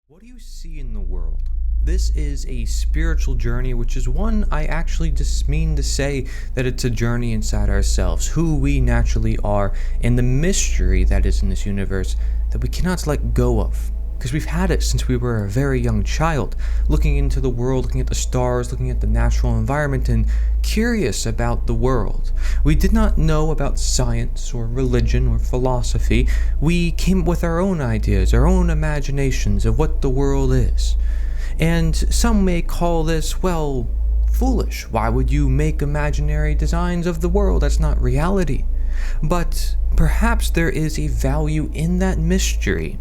What do you see in the world? This is a spiritual journey, which is one I actually just mean to say that it's a journey inside ourselves, who we naturally are, and the mystery that is in this universe that we cannot let go of. Because we've had it since we were a very young child, looking into the world, looking at the stars, looking at the natural environment, and curious about the world. We did not know about science or religion or philosophy. We came up with our own ideas, our own imaginations of what the world is. And some may call this, well, foolish. Why would you make imaginary designs of the world? That's not reality. But perhaps there is a value in that mystery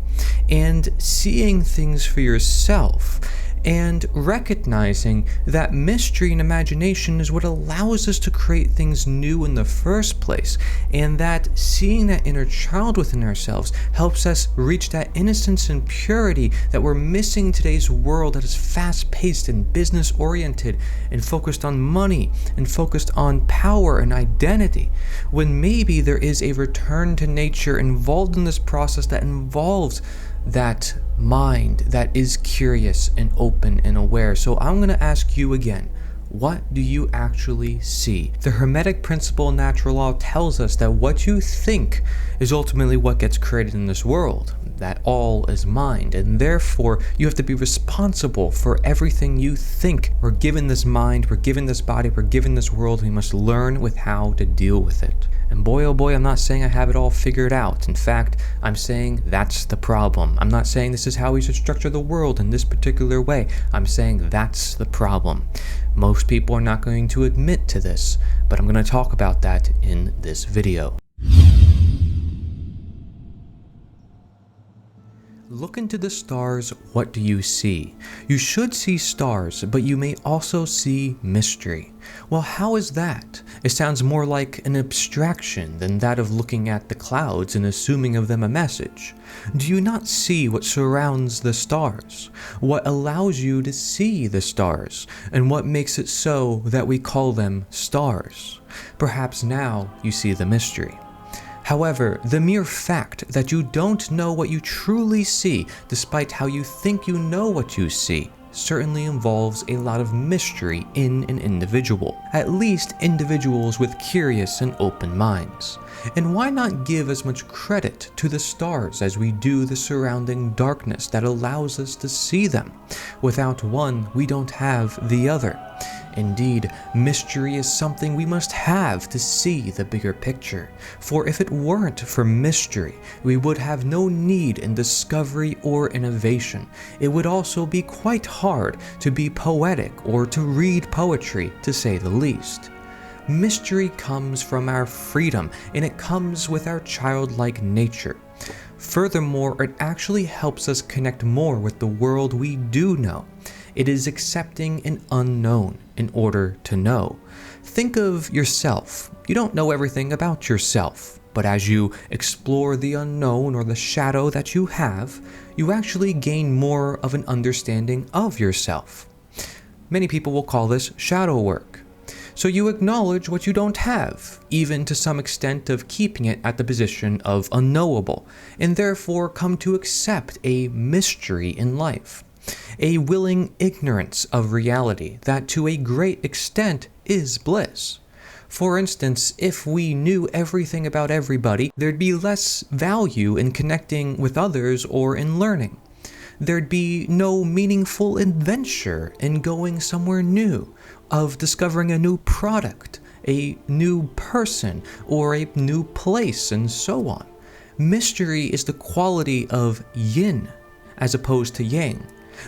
and seeing things for yourself and recognizing that mystery and imagination is what allows us to create things new in the first place, and that seeing that inner child within ourselves helps us reach that innocence and purity that we're missing in today's world that is fast-paced and business-oriented and focused on money and focused on power and identity, when maybe there is a return to nature involved in this process that involves that mind that is curious and open and aware. So I'm going to ask you again, what do you actually see? The Hermetic principle in natural law tells us that what you think is ultimately what gets created in this world, that all is mind, and therefore you have to be responsible for everything you think. We're given this mind, we're given this body, we're given this world, we must learn with how to deal with it. And boy, oh boy, I'm not saying I have it all figured out. In fact, I'm saying that's the problem. I'm not saying this is how we should structure the world in this particular way. I'm saying that's the problem. Most people are not going to admit to this, but I'm going to talk about that in this video. Look into the stars, what do you see? You should see stars, but you may also see mystery. Well, how is that? It sounds more like an abstraction than that of looking at the clouds and assuming of them a message. Do you not see what surrounds the stars? What allows you to see the stars? And what makes it so that we call them stars? Perhaps now you see the mystery. However, the mere fact that you don't know what you truly see, despite how you think you know what you see, certainly involves a lot of mystery in an individual, at least individuals with curious and open minds. And why not give as much credit to the stars as we do the surrounding darkness that allows us to see them? Without one, we don't have the other. Indeed, mystery is something we must have to see the bigger picture. For if it weren't for mystery, we would have no need in discovery or innovation. It would also be quite hard to be poetic or to read poetry, to say the least. Mystery comes from our freedom, and it comes with our childlike nature. Furthermore, it actually helps us connect more with the world we do know. It is accepting an unknown in order to know. Think of yourself. You don't know everything about yourself, but as you explore the unknown or the shadow that you have, you actually gain more of an understanding of yourself. Many people will call this shadow work. So you acknowledge what you don't have, even to some extent of keeping it at the position of unknowable, and therefore come to accept a mystery in life. A willing ignorance of reality that to a great extent is bliss. For instance, if we knew everything about everybody, there'd be less value in connecting with others or in learning. There'd be no meaningful adventure in going somewhere new, of discovering a new product, a new person, or a new place, and so on. Mystery is the quality of yin as opposed to yang.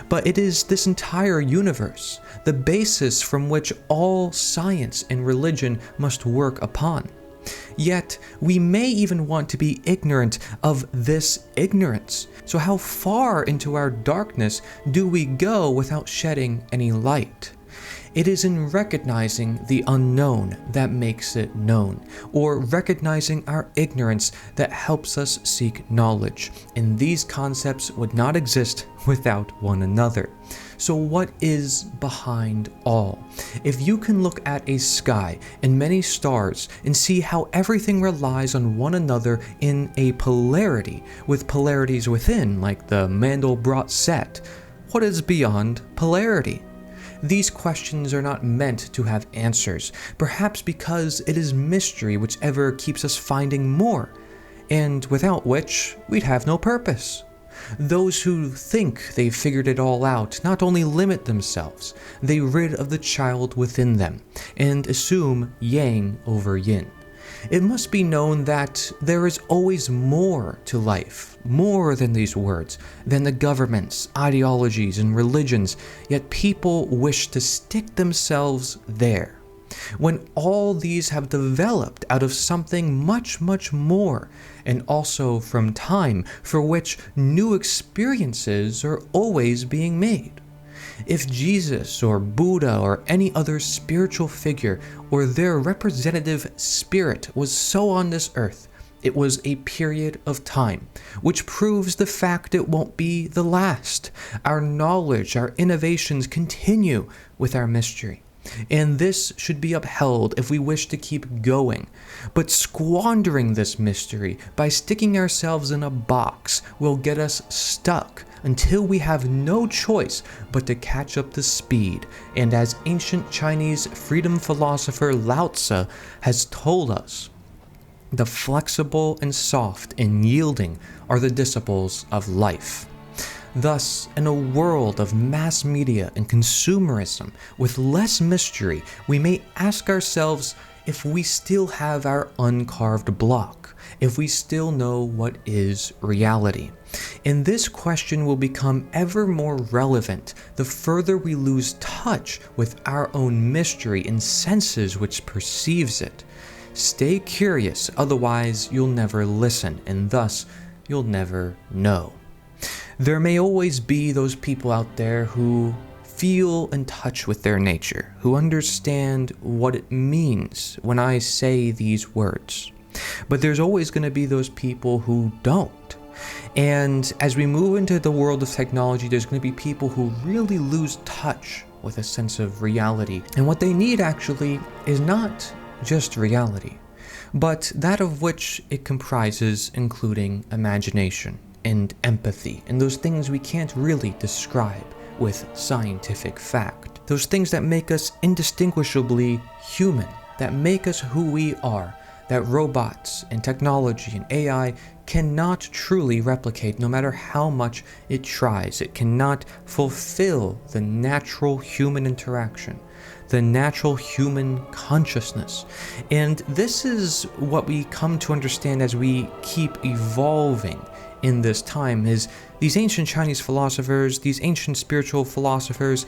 But it is this entire universe, the basis from which all science and religion must work upon. Yet, we may even want to be ignorant of this ignorance. So how far into our darkness do we go without shedding any light? It is in recognizing the unknown that makes it known, or recognizing our ignorance that helps us seek knowledge, and these concepts would not exist without one another. So what is behind all? If you can look at a sky and many stars and see how everything relies on one another in a polarity, with polarities within, like the Mandelbrot set, what is beyond polarity? These questions are not meant to have answers, perhaps because it is mystery which ever keeps us finding more, and without which we'd have no purpose. Those who think they've figured it all out not only limit themselves, they rid of the child within them, and assume yang over yin. It must be known that there is always more to life, more than these words, than the governments, ideologies, and religions, yet people wish to stick themselves there. When all these have developed out of something much, much more, and also from time for which new experiences are always being made. If Jesus or Buddha or any other spiritual figure or their representative spirit was so on this earth, it was a period of time, which proves the fact it won't be the last. Our knowledge, our innovations continue with our mystery. And this should be upheld if we wish to keep going. But squandering this mystery by sticking ourselves in a box will get us stuck until we have no choice but to catch up to speed. And as ancient Chinese freedom philosopher Lao Tzu has told us, the flexible and soft and yielding are the disciples of life. Thus, in a world of mass media and consumerism with less mystery, we may ask ourselves if we still have our uncarved block, if we still know what is reality. And this question will become ever more relevant the further we lose touch with our own mystery and senses which perceives it. Stay curious, otherwise you'll never listen, and thus you'll never know. There may always be those people out there who feel in touch with their nature, who understand what it means when I say these words. But there's always going to be those people who don't. And as we move into the world of technology, there's going to be people who really lose touch with a sense of reality. And what they need actually is not just reality, but that of which it comprises, including imagination and empathy, and those things we can't really describe with scientific fact. Those things that make us indistinguishably human, that make us who we are, that robots and technology and AI cannot truly replicate no matter how much it tries. It cannot fulfill the natural human interaction, the natural human consciousness. And this is what we come to understand as we keep evolving in this time, is these ancient Chinese philosophers, these ancient spiritual philosophers,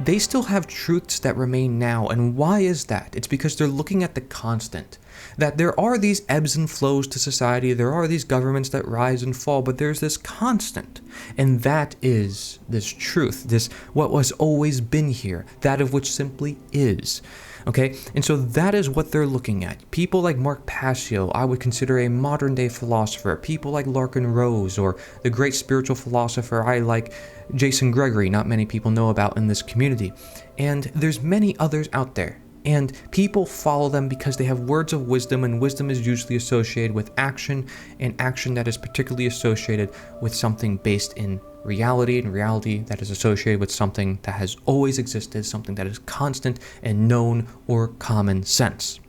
they still have truths that remain now. And why is that? It's because they're looking at the constant. That there are these ebbs and flows to society, there are these governments that rise and fall, but there's this constant. And that is this truth, this what was always been here, that of which simply is. Okay, and so that is what they're looking at. People like Mark Passio, I would consider a modern day philosopher. People like Larkin Rose, or the great spiritual philosopher I like, Jason Gregory, not many people know about in this community. And there's many others out there. And people follow them because they have words of wisdom, and wisdom is usually associated with action, and action that is particularly associated with something based in reality, and reality that is associated with something that has always existed, something that is constant and known, or common sense.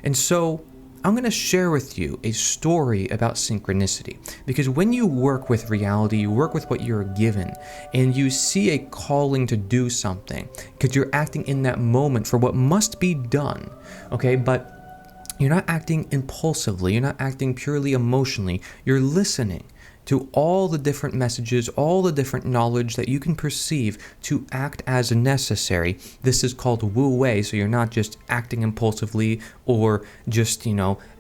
And so I'm going to share with you a story about synchronicity, because when you work with reality, you work with what you're given, and you see a calling to do something, because you're acting in that moment for what must be done, okay? But you're not acting impulsively, you're not acting purely emotionally, you're listening to all the different messages, all the different knowledge that you can perceive to act as necessary. This is called Wu Wei, so you're not just acting impulsively or just,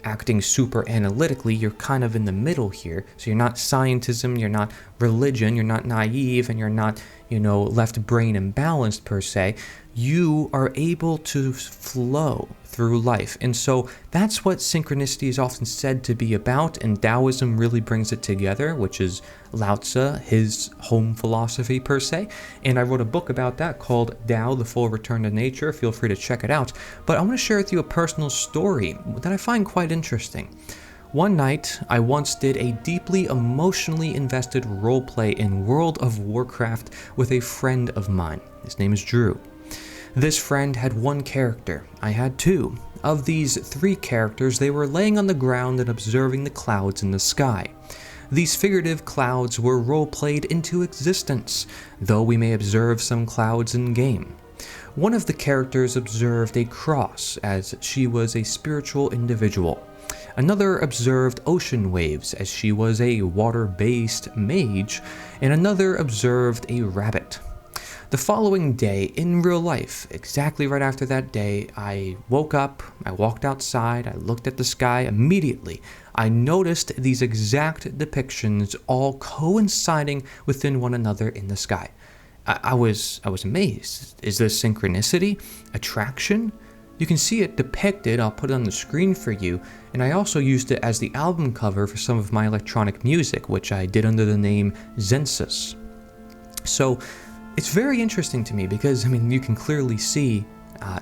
acting super analytically. You're kind of in the middle here. So you're not scientism, you're not religion, you're not naive, and you're not, left brain imbalanced per se. you are able to flow through life. And so that's what synchronicity is often said to be about, and Taoism really brings it together, which is Lao Tzu, his home philosophy per se. And I wrote a book about that called Tao, The Full Return to Nature. Feel free to check it out. But I want to share with you a personal story that I find quite interesting. One night, I once did a deeply emotionally invested roleplay in World of Warcraft with a friend of mine. His name is Drew. This friend had one character. I had two. Of these three characters, they were laying on the ground and observing the clouds in the sky. These figurative clouds were role-played into existence, though we may observe some clouds in-game. One of the characters observed a cross, as she was a spiritual individual. Another observed ocean waves, as she was a water-based mage, and another observed a rabbit. The following day, in real life, exactly right after that day, I woke up, I walked outside, I looked at the sky. Immediately, I noticed these exact depictions all coinciding within one another in the sky. I was amazed. Is this synchronicity? Attraction? You can see it depicted. I'll put it on the screen for you, and I also used it as the album cover for some of my electronic music, which I did under the name Zensus. So it's very interesting to me because, you can clearly see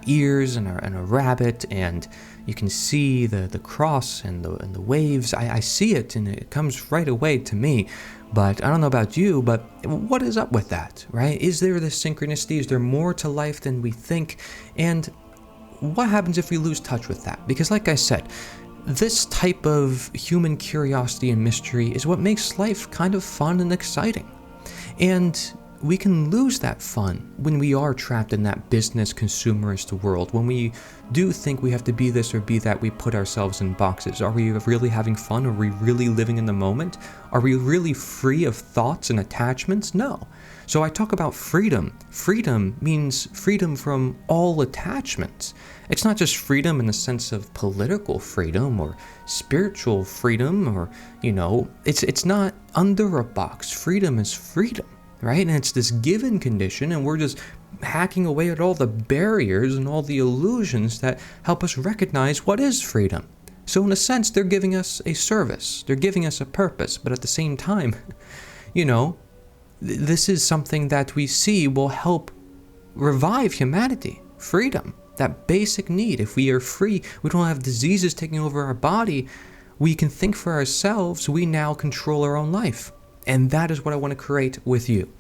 ears and a rabbit, and you can see the cross and the waves. I see it, and it comes right away to me. But I don't know about you, but what is up with that, right? Is there this synchronicity? Is there more to life than we think? And what happens if we lose touch with that? Because like I said, this type of human curiosity and mystery is what makes life kind of fun and exciting. And we can lose that fun when we are trapped in that business consumerist world. When we do think we have to be this or be that, we put ourselves in boxes. Are we really having fun? Are we really living in the moment? Are we really free of thoughts and attachments? No. So I talk about freedom. Freedom means freedom from all attachments. It's not just freedom in the sense of political freedom or spiritual freedom, or, it's not under a box. Freedom is freedom. Right? And it's this given condition, and we're just hacking away at all the barriers and all the illusions that help us recognize what is freedom. So in a sense, they're giving us a service. They're giving us a purpose. But at the same time, this is something that we see will help revive humanity. Freedom, that basic need. If we are free, we don't have diseases taking over our body. We can think for ourselves. We now control our own life. And that is what I want to create with you.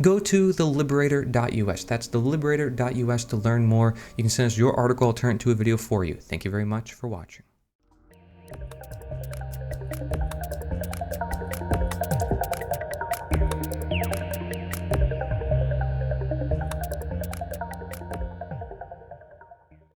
Go to theliberator.us. That's theliberator.us to learn more. You can send us your article. I'll turn it into a video for you. Thank you very much for watching.